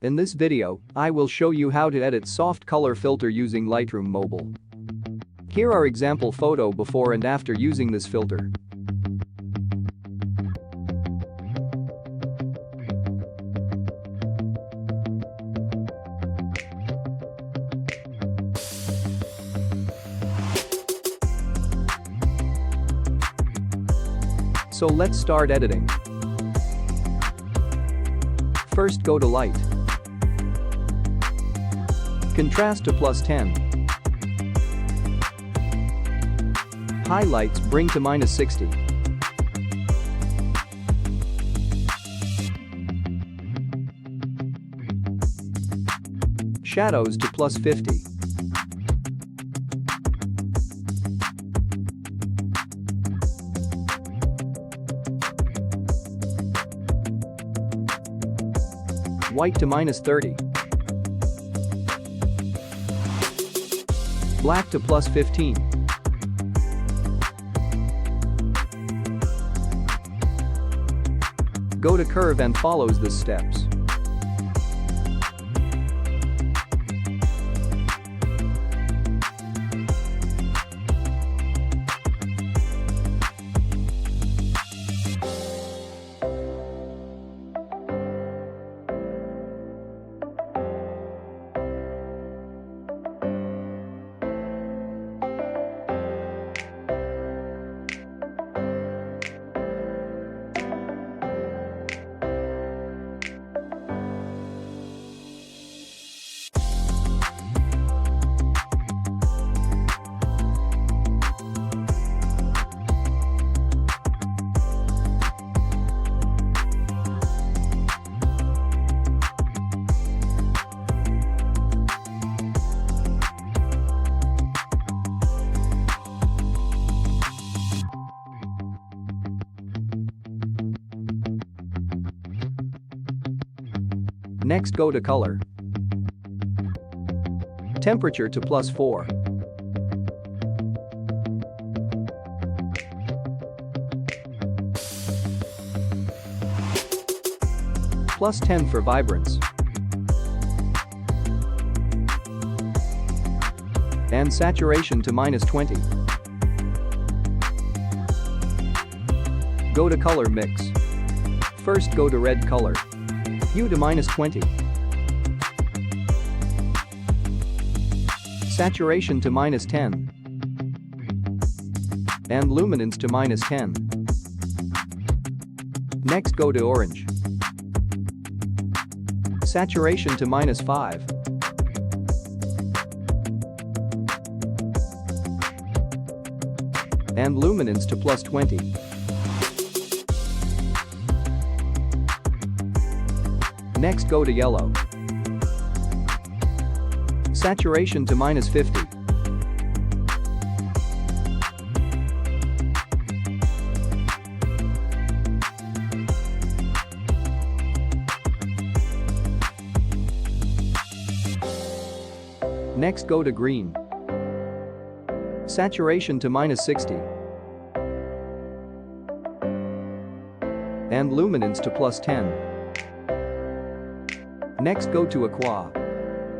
In this video, I will show you how to edit soft color filter using Lightroom Mobile. Here are example photo before and after using this filter. So let's start editing. First go to Light. Contrast to +10. Highlights bring to -60. Shadows to +50. White to -30. Black to +15. Go to curve and follows the steps. Next go to color. Temperature to +4. +10 for vibrance. And saturation to -20. Go to color mix. First go to red color. Hue to -20. Saturation to -10. And luminance to -10. Next go to orange. Saturation to -5. And luminance to +20. Next go to yellow. Saturation to -50. Next go to green. Saturation to -60. And luminance to +10. Next go to aqua.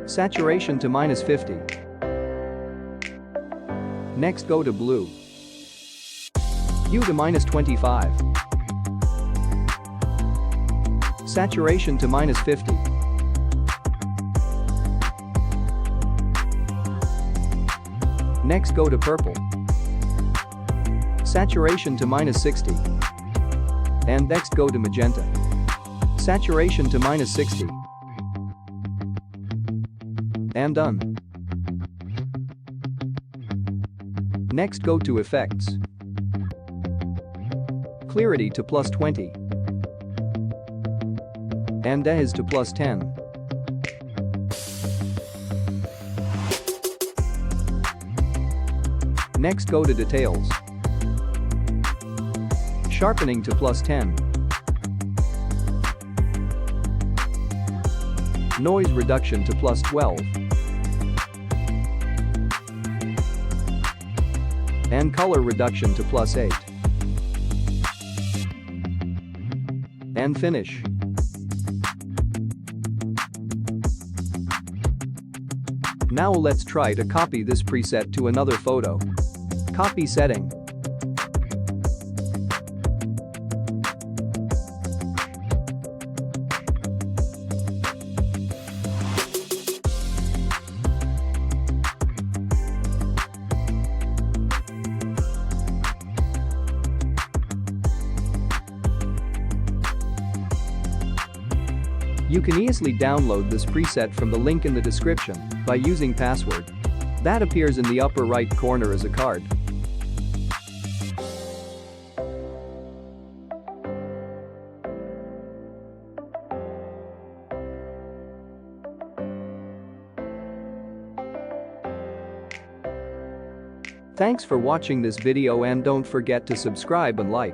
Saturation to -50. Next go to blue. Hue to -25. Saturation to -50. Next go to purple. Saturation to -60. And next go to magenta. Saturation to -60. And done. Next go to effects. Clarity to +20. And Daze to +10. Next go to details. Sharpening to +10. Noise reduction to +12. And color reduction to +8. And finish. Now let's try to copy this preset to another photo. Copy setting. You can easily download this preset from the link in the description by using password. That appears in the upper right corner as a card. Thanks for watching this video and don't forget to subscribe and like.